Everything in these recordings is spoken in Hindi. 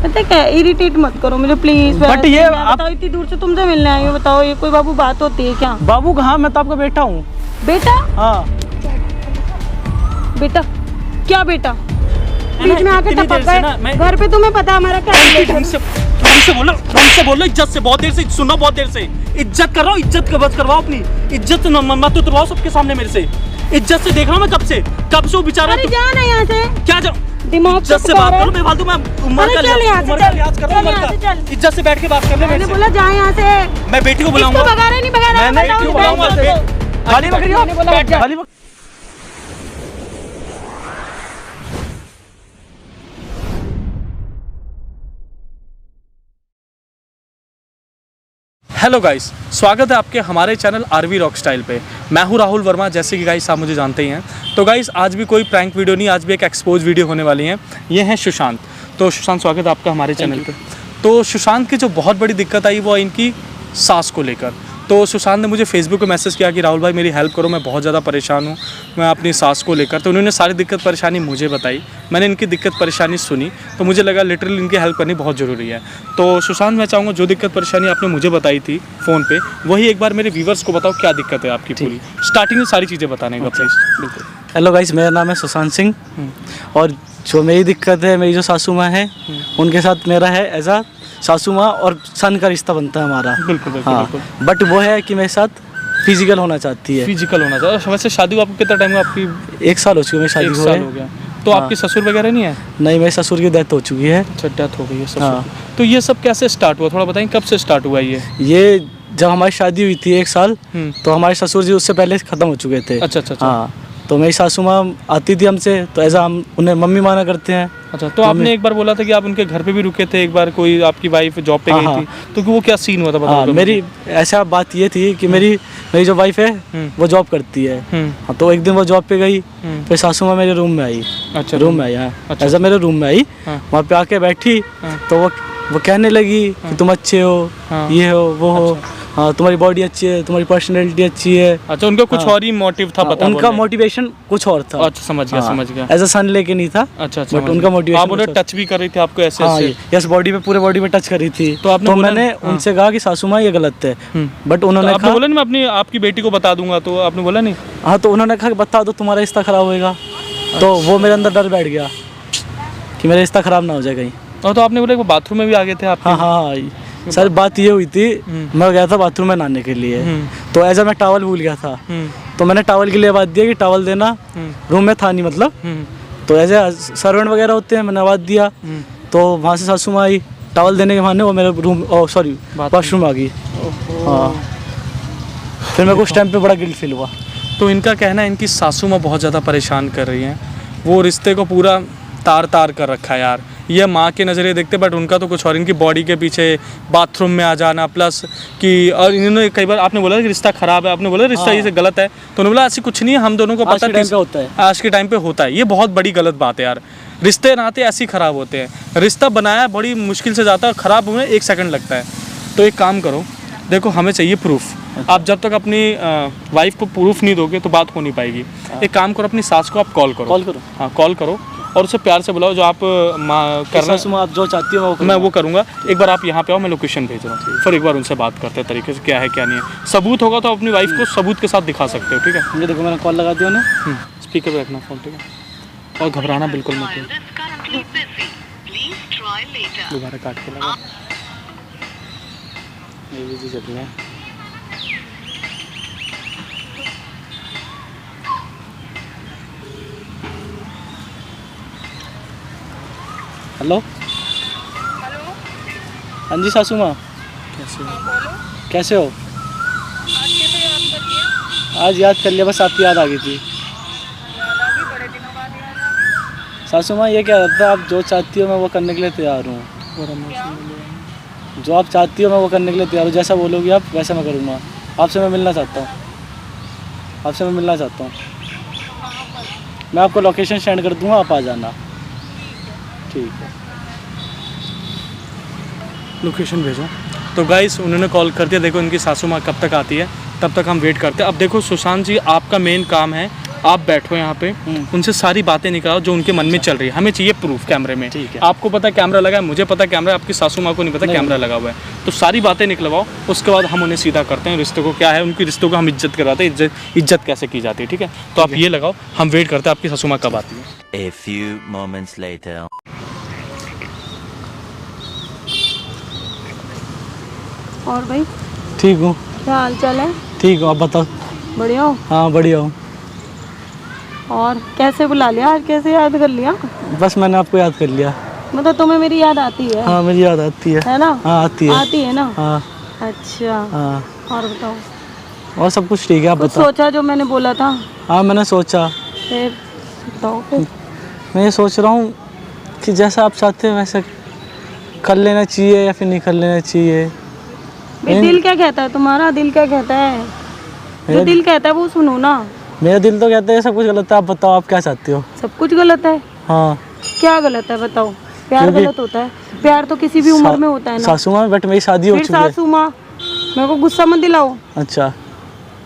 पता है क्या, इरिटेट मत करो मुझे प्लीज। बट ये आप बताओ, इतनी दूर से तुमसे मिलने आई हो, बताओ ये कोई बाबू बात होती है क्या? बाबू कहाँ, मैं तो आपका बेटा हूँ। बेटा? हाँ बेटा क्या बेटा? बीच में आके इतनी देर टपक से ना गए। मैं- घर पे तुम्हें पता हमारा क्या ढंग से बोलो इज्जत से, बहुत देर से सुनो, बहुत देर से इज्जत कर रहा हूँ, इज्जत का बस करवाओ अपनी इज्जत मत उतरवाओ सबके सामने मेरे से। इज्जत से देख रहा हूँ मैं कब से वो बेचारा। अरे जा ना यहाँ से, क्या जाओ, दिमाग इज्जत से बात करो। मैं फालतू मैं उम्र अरे का चल यहाँ से, उम्र का चल। लिहाज कर रहा हूँ, चल उम्र यहाँ से, का। चल। इज्जत से बैठ के बात कर ले मेरे मैंने से। बोला जा यहाँ से। मैं बेटी को इसको बुलाऊंगा। भगा रहे नहीं भगा रहे, मैं बताओ, क्यों बुलाऊंगा? बताओ। गाली बक रही हो? मैंने बोला बैठ जा। गाली बक- हेलो गाइस, स्वागत है आपके हमारे चैनल आरवी रॉक स्टाइल पे। मैं हूं राहुल वर्मा, जैसे कि गाइस आप मुझे जानते ही हैं। तो गाइस आज भी कोई प्रैंक वीडियो नहीं, आज भी एक एक्सपोज वीडियो होने वाली है। ये हैं सुशांत। तो सुशांत, स्वागत है आपका हमारे चैनल पे। तो सुशांत की जो बहुत बड़ी दिक्कत आई वो इनकी सास को लेकर। तो सुशांत ने मुझे फेसबुक पे मैसेज किया कि राहुल भाई मेरी हेल्प करो, मैं बहुत ज़्यादा परेशान हूँ मैं अपनी सास को लेकर। तो उन्होंने सारी दिक्कत परेशानी मुझे बताई, मैंने इनकी दिक्कत परेशानी सुनी, तो मुझे लगा लिटरली इनकी हेल्प करनी बहुत ज़रूरी है। तो सुशांत, मैं चाहूँगा जो दिक्कत परेशानी आपने मुझे बताई थी फ़ोन पे, वही एक बार मेरे व्यूवर्स को बताओ क्या दिक्कत है आपकी पूरी। स्टार्टिंग में सारी चीज़ें बताने का प्लीज़। बिल्कुल। हेलो गाइस, मेरा नाम है सुशांत सिंह और जो मेरी दिक्कत है, मेरी जो सासू माँ है उनके साथ मेरा है एज आ सासू माँ और सन का रिश्ता बनता है हमारा। बिल्कुल बिल्कुल हाँ, बिल्कुल। बट वो है कि मेरे साथ फिजिकल होना चाहती है। फिजिकल होना चाहिए। वैसे शादी को आपको कितना टाइम हुआ? आपकी 1 साल हो चुकी है मेरी शादी एक को। साल हो गया। तो आपके ससुर वगैरह नहीं है? नहीं, मेरे ससुर की डेथ हो चुकी है। अच्छा, डेथ हो गई है ससुर हाँ। की। तो ये सब कैसे स्टार्ट हुआ, थोड़ा बताएं कब से स्टार्ट हुआ ये? ये जब हमारी शादी हुई थी 1 साल, तो हमारे ससुर जी उससे पहले ख़त्म हो चुके थे। अच्छा अच्छा अच्छा। हाँ, तो मेरी सासू माँ आती थी हमसे, तो ऐसा हम उन्हें मम्मी माना करते हैं। अच्छा, तो आपने एक बार बोला था कि आप उनके घर पे भी रुके थे एक बार, कोई आपकी वाइफ जॉब पे गई हाँ, थी, तो वो क्या सीन हुआ था बताओ। हाँ, मेरी ऐसा बात ये थी कि मेरी जो वाइफ है वो जॉब करती है। हाँ, तो एक दिन वो जॉब पे गई, फिर सासू माँ मेरे रूम में आई। अच्छा, रूम में आई, हाँ, अच्छा। ऐसा मेरे रूम में आई। हाँ। वहाँ पे आके बैठी, तो वो कहने लगी कि तुम अच्छे हो, हाँ। ये हो वो हो, हाँ तुम्हारी बॉडी अच्छी है, तुम्हारी पर्सनैलिटी अच्छी है। अच्छा, उनका कुछ हाँ। और ही मोटिव था पता? उनका मोटिवेशन कुछ और था। अच्छा, समझ गया समझ गया। एज अ सन लेके नहीं था। अच्छा अच्छा, बट उनका मोटिवेशन आप उन्हें टच भी कर रही थी आपको ऐसे हाँ, ऐसे? यस, बॉडी पे पूरे बॉडी पे टच करी थी। तो आपने बोला- मैंने हाँ। उनसे कहा कि सासू माँ ये गलत है, बट तो उन्होंने आपने कहा बोला नहीं मैं अपनी आपकी बेटी को बता दूंगा, तो आपने बोला नहीं? हाँ, तो उन्होंने कहा कि बता दो तुम्हारा रिश्ता खराब होएगा। तो वो मेरे अंदर डर बैठ गया कि मेरा रिश्ता खराब ना हो जाए कहीं। और तो आपने बोला वो बाथरूम में भी आ गए थे आप? हाँ हाँ हाँ, सर बात ये हुई थी, मैं गया था बाथरूम में नहाने के लिए, तो ऐसा मैं टॉवल भूल गया था, तो मैंने टॉवल के लिए आवाज़ दिया कि टॉवल देना। रूम में था नहीं मतलब, तो ऐसे सर्वेंट वगैरह होते हैं, मैंने आवाज़ दिया, तो वहाँ से सासू माँ आई, टॉवल देने के बहाने वो मेरे रूम सॉरी वॉशरूम आ गई। हाँ, फिर मेरे को उस टाइम पे बड़ा गिल्ट फील हुआ। तो इनका कहना है इनकी सासू माँ बहुत ज़्यादा परेशान कर रही हैं, वो रिश्ते को पूरा तार तार कर रखा है यार। ये माँ के नज़रिए देखते, बट उनका तो कुछ और, इनकी बॉडी के पीछे बाथरूम में आ जाना, प्लस कि और इन्होंने कई बार आपने बोला कि रिश्ता ख़राब है, आपने बोला रिश्ता ये गलत है, तो उन्होंने बोला ऐसी कुछ नहीं है, हम दोनों को पता है होता है, आज के टाइम पे होता है। ये बहुत बड़ी गलत बात है यार, रिश्ते नाते ऐसे ही ख़राब होते हैं। रिश्ता बनाया बड़ी मुश्किल से जाता है, ख़राब होने 1 सेकंड लगता है। तो एक काम करो, देखो हमें चाहिए प्रूफ। आप जब तक अपनी वाइफ को प्रूफ नहीं दोगे तो बात हो नहीं पाएगी। एक काम करो, अपनी सास को आप कॉल करो। हाँ, कॉल करो और उसे प्यार से बुलाओ, जो आप करना आप जो चाहती हो मैं वो करूँगा। एक बार आप यहाँ पे आओ, मैं लोकेशन भेज रहा हूँ, फिर एक बार उनसे बात करते हैं तरीके से, क्या है क्या नहीं है। सबूत होगा तो अपनी वाइफ को सबूत के साथ दिखा सकते हो, ठीक है? ये देखो मैंने कॉल लगा दिया ना, स्पीकर पे रखना फ़ोन, ठीक है? और घबराना बिल्कुल मत, दोबारा काट के लगा। ये भी चल रही है। हेलो हेलो, हाँ जी सासू माँ, कैसे हो? आज याद कर लिया, बस आपकी याद आ गई थी। सासू माँ ये क्या रहता है, आप जो चाहती हो मैं वो करने के लिए तैयार हूँ। जो आप चाहती हो मैं वो करने के लिए तैयार हूँ, जैसा बोलोगी आप वैसा मैं करूँगा। आपसे मैं मिलना चाहता हूँ, आपसे मैं मिलना चाहता हूँ। मैं आपको लोकेशन सेंड कर दूँगा, आप आ जाना। ठीक है, लोकेशन भेजो। तो गाइस उन्होंने कॉल कर दिया, देखो इनकी सासू माँ कब तक आती है, तब तक हम वेट करते हैं। अब देखो सुशांत जी, आपका मेन काम है आप बैठो यहाँ पे, उनसे सारी बातें निकालो जो उनके मन में चल रही है, हमें चाहिए प्रूफ कैमरे में। ठीक है। आपको पता है कैमरा लगा है, मुझे पता है कैमरा, आपकी सासू माँ को नहीं पता कैमरा लगा हुआ है, तो सारी बातें निकलवाओ, उसके बाद हम उन्हें सीधा करते हैं, रिश्ते को क्या है, उनकी रिश्तों को हम इज्जत करवाते हैं, इज्जत कैसे की जाती है, ठीक है। तो आप ये लगाओ, हम वेट करते हैं आपकी सासू माँ कब आती है। A few moments later. और भाई ठीक हूँ। क्या हाल चाल है? ठीक हूँ, आप बताओ। बढ़िया हो? हाँ बढ़िया हूँ। और कैसे बुला लिया आज, कैसे याद कर लिया? बस मैंने आपको याद कर लिया। मतलब तुम्हें मेरी याद आती है? हाँ मेरी याद आती है ना? हाँ आती है। आती है ना? हाँ। अच्छा। हाँ और बताओ, और सब कुछ ठीक है, आप कुछ बताओ। सोचा जो मैंने बोला था? हाँ मैंने सोचा। फिर बताओ फिर। मैं ये सोच रहा हूँ कि जैसा आप चाहते हैं वैसे कर लेना चाहिए या फिर नहीं कर लेना चाहिए। भाई दिल क्या कहता है तुम्हारा? दिल क्या कहता है? जो दिल कहता है वो सुनो ना। मेरा दिल तो कहता है सब कुछ गलत है, आप बताओ आप क्या चाहते हो। सब कुछ गलत है? हाँ। क्या गलत है बताओ? प्यार गलत होता है? प्यार तो किसी भी उम्र में होता है ना। सासू माँ बट मेरी शादी हो फिर चुकी है। सासू माँ, मेरे को गुस्सा मत दिलाओ। अच्छा।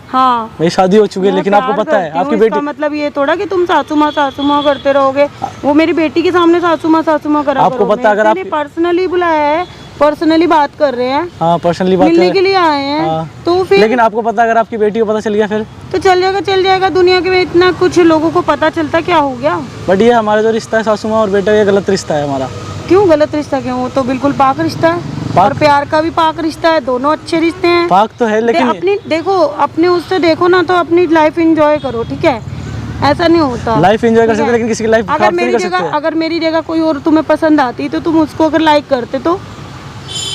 हाँ मेरी शादी हो चुकी है, लेकिन मैं आपको प्यार पता है करती हूँ, आपकी इसका बेटी, मतलब ये थोड़ा कि तुम सासू माँ करते रहोगे। वो मेरी बेटी के सामने सासू माँ करा आपको करो। पता है, अगर आप पर्सनली बुलाया है, पर्सनली बात कर रहे हैं, हाँ पर्सनली बात मिलने है। के लिए आए हैं। हाँ। तो फिर लेकिन आपको पता है अगर आपकी बेटी को पता चल गया फिर तो चल जाएगा। दुनिया के में इतना कुछ लोगों को पता चलता, क्या हो गया? बट ये हमारा जो रिश्ता है सासू माँ और बेटा, ये गलत रिश्ता है हमारा। क्यों गलत रिश्ता? क्यों? वो तो बिल्कुल पाक रिश्ता है। और प्यार का भी पाक रिश्ता है, दोनों अच्छे रिश्ते हैं। पाक तो है लेकिन अपनी देखो, अपने उससे देखो ना, तो अपनी लाइफ एंजॉय करो, ठीक है? ऐसा नहीं होता। लाइफ एंजॉय कर सकते लेकिन किसी की लाइफ खराब नहीं कर सकते। अगर मेरी जगह कोई और तुम्हें पसंद आती तो तुम उसको अगर लाइक करते तो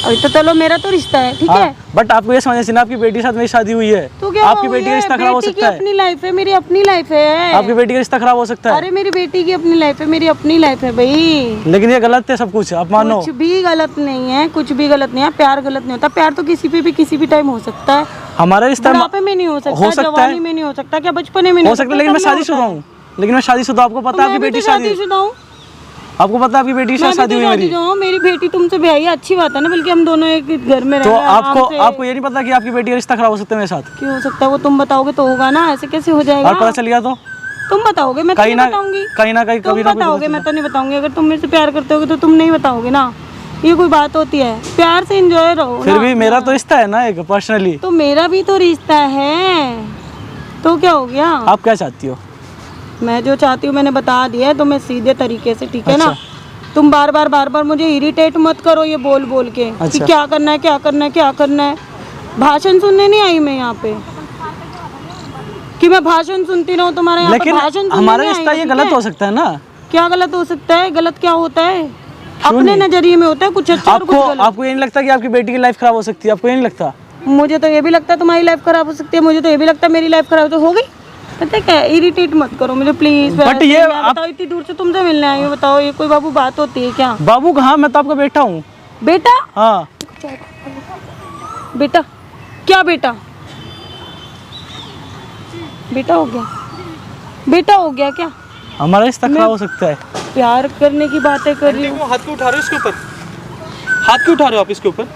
अभी तो चलो मेरा तो रिश्ता है, ठीक है? बट आपको ये समझना चाहिए ना, आपकी बेटी के साथ मेरी शादी हुई है, तो क्या आपकी बेटी का रिश्ता खराब हो सकता है। अपनी लाइफ है, मेरी अपनी लाइफ है। आपकी बेटी का रिश्ता खराब हो सकता है। अरे मेरी बेटी की अपनी लाइफ है, मेरी अपनी लाइफ है भाई। लेकिन ये गलत है सब कुछ, आप मानो। कुछ भी गलत नहीं है, कुछ भी गलत नहीं है। प्यार गलत नहीं होता। प्यार तो किसी पे भी किसी भी टाइम हो सकता है। हमारा रिश्ता बुढ़ापे में नहीं हो सकता, जवानी में नहीं हो सकता, क्या बचपने में नहीं हो सकता है। लेकिन मैं शादीशुदा हूँ, लेकिन मैं शादीशुदा, आपको पता है आपकी बेटी शादीशुदा हूँ। आपको पता है आपकी बेटी की शादी हुई मेरी। मेरी बेटी तुमसे ब्याही, अच्छी बात है ना, बल्कि हम दोनों एक घर में रह तो रहे हैं आपको ये नहीं पता कि आपकी बेटी का रिश्ता खराब हो सकता है मेरे साथ? क्यों हो सकता है? वो तुम बताओगे तो होगा ना, ऐसे कैसे हो जाएगा? और पता चल गया तो तुम बताओगे, मैं तो नहीं बताऊंगी। कहीं ना कहीं कभी ना बताओगे, मैं तो नहीं बताऊंगी। अगर तुम मेरे से प्यार करते होगे तो तुम नहीं बताओगे ना, ये कोई बात होती है? प्यार से एंजॉय रहो। फिर भी मेरा तो रिश्ता है ना एक पर्सनली। तो मेरा भी तो रिश्ता है, तो क्या हो गया? आप क्या चाहती हो? मैं जो चाहती हूँ मैंने बता दिया है तुम्हें सीधे तरीके से, ठीक है ना? तुम बार बार मुझे इरिटेट मत करो ये बोल बोल के कि क्या करना है, क्या करना है, क्या करना है। भाषण सुनने नहीं आई मैं यहाँ पे कि मैं भाषण सुनती रहूँ तुम्हारे यहाँ पे। भाषण हमारा रिश्ता ये गलत हो सकता है ना? क्या गलत हो सकता है? गलत क्या होता है? अपने नजरिए में होता है कुछ अच्छा और कुछ गलत। आपको ये नहीं लगता कि आपकी बेटी की लाइफ खराब हो सकती है? आपको ये नहीं लगता? मुझे तो ये भी लगता है तुम्हारी लाइफ खराब हो सकती है, मुझे तो ये भी लगता है मेरी लाइफ खराब हो गई। पता है क्या, इरिटेट मत करो मुझे प्लीज। बट ये बताओ, इतनी दूर से तुमसे मिलने आई हूँ, बताओ ये कोई बाबू बात होती है क्या? बाबू कहाँ, मैं तो आपका बेटा हूँ। बेटा? हाँ बेटा क्या? बेटा बेटा हो गया? बेटा हो गया क्या? हमारा रिश्ता खराब हो सकता है। प्यार करने की बातें कर रही हूँ। हाथ क्यों उठा रहे हो इसके ऊपर? हाथ क्यों उठा रहे हो आप इसके ऊपर?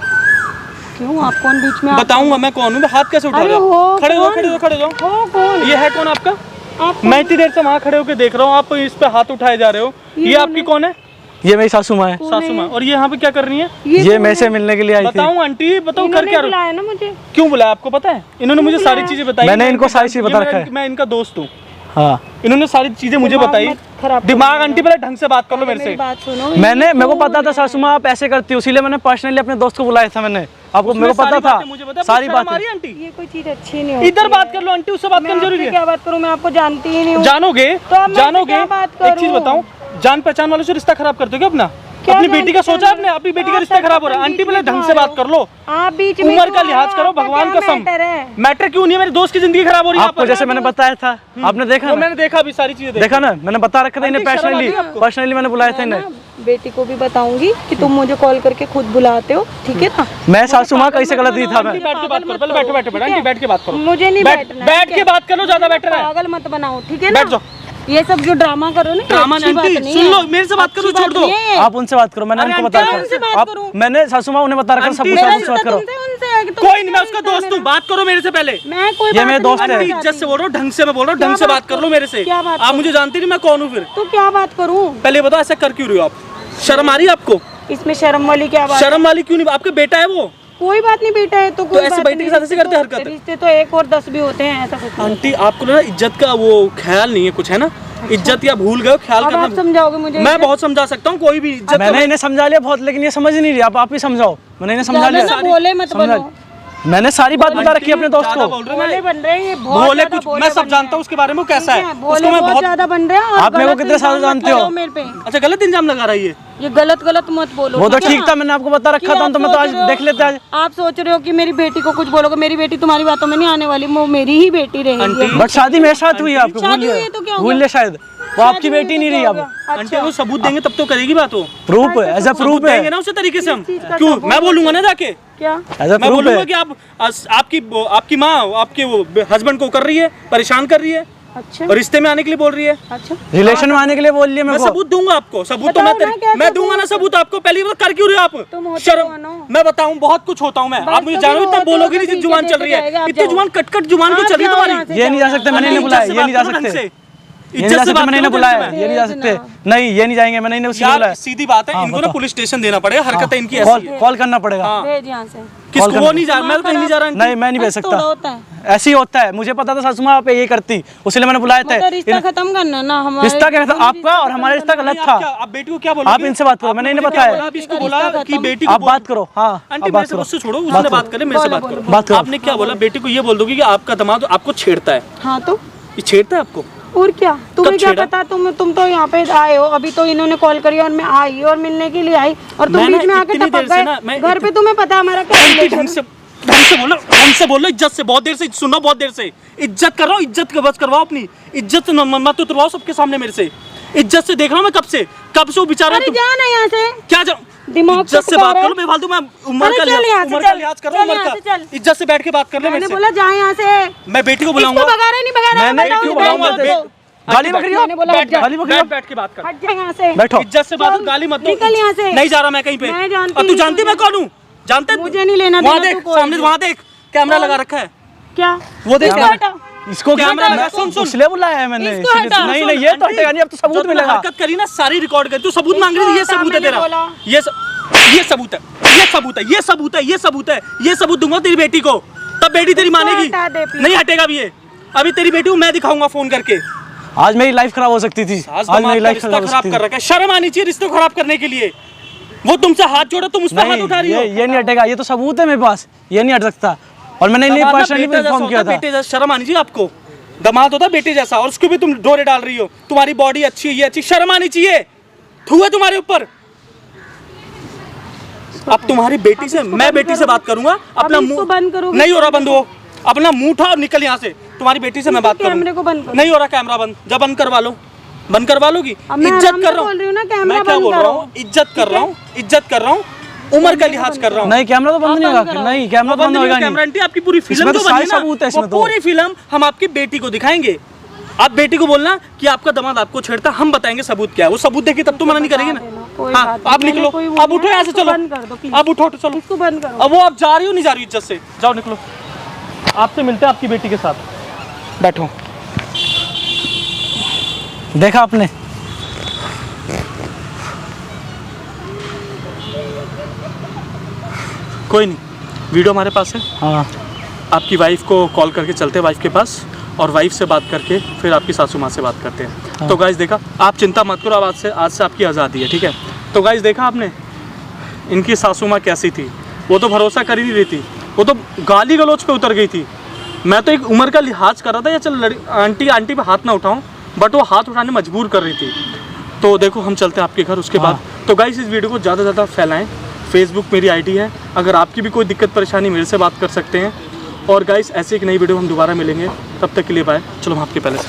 क्यों? आप कौन बीच में? बताऊंगा मैं कौन हूँ। हाथ कैसे उठा रहे हो? खड़े हो, खड़े हो, खड़े हो। कौन? ये है कौन आपका? मैं इतनी देर से वहाँ खड़े होकर देख रहा हूँ, आप इस पे हाथ उठाए जा रहे हो। ये आपकी कौन है? ये मेरी सासू माँ है। सासू माँ। और ये यहाँ पे क्या कर रही है? ये मेरे से मिलने के लिए आई थी। बताऊँ आंटी, बताओ कर क्या बुलाया ना मुझे? क्यों बुलाया आपको पता है? इन्होंने मुझे सारी चीजें बताई। मैंने इनको सारी चीजें बता रखा है। मैं इनका दोस्त हूँ। हाँ इन्होंने सारी चीजें मुझे बताई। दिमाग आंटी पहले ढंग से बात कर लो मेरे से। बात सुनो। मेरे को पता था सासू माँ आप ऐसे करती हो, इसीलिए मैंने पर्सनली अपने दोस्त को बुलाया था। मैंने आपको मेरे को पता था सारी बात। आंटी ये कोई चीज अच्छी नहीं होती। इधर बात कर लो आंटी, उससे बात करनी जरूरी है। क्या बात करूं? मैं आपको जानती ही नहीं हूँ। जानोगे तो जानोगे। एक चीज करूं? बताऊं, जान पहचान वालों से रिश्ता खराब करते हो क्या अपना? अपनी बेटी का सोचा आपने? अपनी बेटी का रिश्ता खराब हो रहा है। आंटी पहले ढंग से बात कर लो। आप बीच में उम्र का लिहाज करो, भगवान कसम। मैटर क्यों नहीं है? मेरे दोस्त की जिंदगी खराब हो रही है। आपको जैसे मैंने बताया था, आपने देखा? मैंने देखा अभी सारी चीजें देखा ना, मैंने बता रखा था इन्हें पर्सनली मैंने बुलाया था इन्हें। बेटी को भी बताऊंगी कि तुम मुझे कॉल करके खुद बुलाते हो, ठीक है ना? मैं सासू माँ कहीं से गलत नहीं था। मैं बैठ के बात करो, पहले बैठो बैठो आंटी, बैठ के बात करो। मुझे नहीं बैठना। बैठ के बात करो, ज्यादा बेटर है। पागल मत बनाओ, ठीक है ना? बैठ जाओ। ये सब जो ड्रामा करो ना, ड्रामा नहीं, सुन लो मेरे से बात करो, छोड़ दो। आप उनसे बात करो, मैंने उनको बता रखा। मैंने सासू माँ उन्हें बता रखा, सब कुछ बात करो। है कि कोई नहीं, मैं उसका दोस्त हूँ, बात करो मेरे से पहले। मैं कोई ये मेरे दोस्त है। इज्जत से बोल रहा हूँ, ढंग से मैं बोल रहा हूँ, ढंग से बात कर लो मेरे से। क्या बात आप मुझे जानती नहीं, मैं कौन हूँ फिर? तो क्या बात करूँ? पहले बताओ ऐसा कर क्यों रही हो आप? शर्म आ रही है आपको? इसमें शर्म वाली क्या बात? शर्म वाली क्यों नहीं? आपका बेटा है वो। कोई बात नहीं, बेटा है तो कोई ऐसे बात बेटे नहीं। के साथ ऐसे करते हरकत? रिश्ते तो 1 और 10 भी होते हैं, ऐसा कुछ नहीं। आंटी आपको ना इज्जत का वो ख्याल नहीं है कुछ, है ना? इज्जत या भूल गए हो, ख्याल अब आप करना। समझाओगे मुझे? मैं बहुत समझा सकता हूँ, कोई भी इज्जत मैंने इन्हें समझा लिया बहुत, लेकिन ये समझ नहीं रही। आप ही समझाओ। मैंने इन्हें समझा ज्यादा लिया। ना बोले मत समझा- बनो। मैंने सारी बात बता रखी है अपने दोस्त ज्यादा को। बोल रहे हो भोले मैं। बन रहे हैं ये, बहुत भोले ज्यादा कुछ भोले मैं सब बन जानता हूँ रहे उसके बारे में, वो कैसा हैं। है भोले उसको मैं बहुत बहुत। ज्यादा बन रहे हैं और आप मेरे को गलत कितने साल इल्जाम जानते मत हो? लगाओ मेरे पे। अच्छा गलत इल्जाम लगा रही है। ये गलत मत बोलो। वो तो है ठीक ना? था, मैंने आपको बता रखा कि था, आप तो मैं तो आज सोच रहे हो- देख लेते आज। आप सोच रहे हो कि मेरी बेटी को कुछ बोलोगे, मेरी बेटी तुम्हारी बातों में नहीं आने वाली, वो मेरी ही बेटी रहेगी। आंटी, बट शादी मेरे साथ हुई है, आपको शादी हुई है तो क्या हो भूल गया? लिया शायद। वो आपकी बेटी नहीं रही अब। आंटी वो सबूत देंगे तब तो करेगी बात। वो प्रूफ है, एज अ प्रूफ सबूत है। देंगे ना उसी तरीके से हम। चीज़ का क्यों? सबूत मैं बोलूंगा ना जाके, क्या? एज अ मैं प्रूफ बोलूंगा है। कि आपकी माँ आपके वो हस्बैंड को कर रही है, परेशान कर रही है अच्छा और रिश्ते में आने के लिए बोल रही है। अच्छा, रिलेशन में आने के लिए बोल लिया मैं मेरे को। सबूत दूंगा आपको, सबूत तो बताओ ना, क्या मैं सबूत? दूंगा ना सबूत आपको। पहली बार कर क्यों रहे हो आप? तुम होते शर्म। हो ना। मैं बताऊं बहुत कुछ होता हूँ मैं, बात आप मुझे तो जानो करो, तब होते बोलोगे हो नहीं तो जिस जुबान ठीक है, चल रही है। जाएगा, आप इतनी जाओ। जुबान कट जुबान क्यों आप चल रही है जाओ तुम्हारी? यहाँ से, ये नहीं जा सकते, मैंने इन्हें बुलाया। ये नहीं जा सकते, ये नहीं जा सकते, मैंने इन्हें बुलाया। ये नहीं जा सकते, नहीं ये नहीं जाएंगे, मैंने इन्हें उसी को यार बुलाया। सीधी बात है, हाँ, इनको ना बताओ। पुलिस स्टेशन देना पड़ेगा, हरकतें इनकी ऐसी है। कॉल करना पड़ेगा। भेज यहाँ से। किसको? वो नहीं जा, मैं तो कहीं नहीं जा रहा। नहीं मैं नहीं भेज थोड़ा सकता, होता है ऐसे ही होता है। मुझे पता था सासू माँ आप ये करती, उसलिए मैंने बुलाया मतलब था। रिश्ता खत्म करना ना हमारे। रिश्ता क्या था आपका और हमारा रिश्ता गलत था। आप बेटी को क्या बोलोगे? आप इनसे बात करो, मैंने इन्हें बताया। आप इसको बोला कि बेटी को आप बात करो। हाँ आंटी आप मेरे बात से करो। मुझसे छोड़ो, उसने बात करे, मेरे से बात करो। बात करो। आपने क्या बोला? बेटी को ये बोल दोगे कि आपका दामाद आपको छेड़ता है। हाँ तो ये छेड़ता है आपको? और क्या? तुम्हें क्या छेड़ा? पता? तुम तो यहाँ पे आए हो, अभी तो इन्होंने कॉल करी और मैं आई और मिलने के लिए आई और तुम मैं ना बीच में आके इतनी टपक देर से ना, गए। मैं घर पे तुम्हें पता है हमारा क्या आंटी relation ढंग है। से बोलो, इज्जत से। बहुत देर से सुनो, बहुत देर से इज्जत कर रहा हूँ, इज्जत का बस करवाओ अपनी। इज्जत मत उतरवाओ सबके सामने मेरे से। इज्जत से देख रहा हूँ मैं कब से वो बेचारा। अरे जा ना यहाँ से, क्या जाओ? दिमाग इज्जत से खराब बात है। करो, मैं फालतू मैं उम्र अरे का चल यहाँ से, उम्र का चल। लिहाज कर रहा हूँ, चल उम्र यहाँ से, का। चल। इज्जत से बैठ के बात कर ले मैंने मेरे से। बोला जा यहाँ से। मैं बेटी को इसको बुलाऊंगा। भगा रहे नहीं भगा रहे? मैंने बताओ क्यों इधर बुलाऊंगा? आओ, देख, गाली बक रही हो? मैंने बोला हट जा। गाली बक रही हो? बैठ के बात कर। हट जा यहाँ से। बैठो। इज्जत से बात करो, गाली मत दो। निकल यहाँ से। नहीं जा रहा मैं कहीं पे। मैं जानती और तू हूँ, जानती तू मैं कौन हूँ? जानते हैं? मुझे नहीं लेना वहाँ देना, देख तू कोई सामने, भी। वहाँ देख कैमरा लगा रखा है। क्या? वो देख इसको कैमरा। हटा। इसको कैमरा मैं- लगा, सुन। इसलिए बुलाया है मैंने। इसको हटा। नहीं नहीं ये तो हटेगा नहीं, अब तो जो सबूत तूने मिलेगा। हरकत करी ना सारी रिकॉर्ड कर। तू सबूत मांग रही थी, ये इसको सबूत है हटा, तेरा। मैंने बोला। ये सबूत है, ये सबूत है, ये सबूत है, ये सबूत है, ये सबूत दूंगा तेरी बेटी को, तब बेटी तेरी इसको मानेगी। हटा दे, please। नहीं हटेगा भी ये। अभी तेरी बेटी को मैं दिखाऊंगा फोन करके। आज मेरी लाइफ खराब हो सकती थी। आज आज मेरी मेरी लाइफ रिश्ता खराब हो खराब सकती कर थी। रखा है। शर्म आनी चाहिए रिश्ते खराब करने के लिए। वो तुमसे हाथ जोड़ा, तुम उस पर हाथ नहीं उठा रही हो। ये नहीं हटेगा, ये तो सबूत है मेरे पास, ये नहीं हट सकता। और मैंने इन्हें दमाद ना पर्सनली बेटे जैसा इन्फॉर्म किया होता है, था। बेटे जैसा। शर्म आनी चाहिए आपको। दामाद होता है बेटे जैसा और उसको भी तुम डोरे डाल रही हो। तुम्हारी बॉडी अच्छी है, ये अच्छी, शर्म आनी चाहिए। थू है तुम्हारे ऊपर। अब तुम्हारी बेटी से मैं बेटी से बात करूंगा। अपना इसको बंद करोगे? नहीं हो रहा बंद। हो अपना मुंह उठा और निकल यहाँ से। तुम्हारी बेटी से मैं बात कैमरे करूंगा। को बंद करो। नहीं हो रहा कैमरा बंद। जब बंद करवा लो, बंद करवा लोगी। अब मैं इज्जत आराम कर से रहा बोल रही हूँ ना, हूँ। कैमरा मैं क्या बंद बोल रहा करो। हूँ? इज्जत कर रहा हूँ, इज्जत कर रहा हूँ, उम्र का लिहाज कर रहा हूँ। नहीं कैमरा तो बंद नहीं होगा। नहीं कैमरा तो बंद होगा कैमरा नहीं। आंटी आपकी पूरी फिल्म इसमें तो जो बनी सारे ना, सबूत है वो इसमें तो। पूरी फिल्म हम आपकी बेटी को दिखाएंगे। आप बेटी को बोलना कि आपका दामाद आपको छेड़ता, हम बताएंगे सबूत क्या है। वो सबूत देखिए तब तो मना नहीं करेंगे कोई ना। हाँ बात नहीं, आप निकलो, मैंने कोई वो अब उठो नहीं, यहाँ से, इसको चलो बंद कर दो, please। अब उठो तो चलो। इसको बंद करो। अब वो आप जा रही हो नहीं जा रही इज्जत से? जाओ निकलो, आपसे मिलते हैं आपकी बेटी के साथ। बैठो। देखा आपने? कोई नहीं, वीडियो हमारे पास है। हाँ आपकी वाइफ को कॉल करके चलते हैं वाइफ के पास और वाइफ से बात करके फिर आपकी सासू माँ से बात करते हैं। तो गाइस देखा, आप चिंता मत करो, अब आज से आपकी आज़ादी है, ठीक है? तो गाइस देखा आपने इनकी सासू माँ कैसी थी? वो तो भरोसा कर ही नहीं रही थी, वो तो गाली गलौज पे उतर गई थी। मैं तो एक उम्र का लिहाज कर रहा था या चल आंटी पे हाथ ना उठाऊँ, बट वो हाथ उठाने मजबूर कर रही थी। तो देखो हम चलते हैं आपके घर उसके बाद। तो गाइस इस वीडियो को ज़्यादा से ज़्यादा फैलाएँ। फेसबुक मेरी आईडी है, अगर आपकी भी कोई दिक्कत परेशानी मेरे से बात कर सकते हैं। और गाइस ऐसे एक नई वीडियो हम दोबारा मिलेंगे, तब तक के लिए बाय। चलो हम आपके पहले से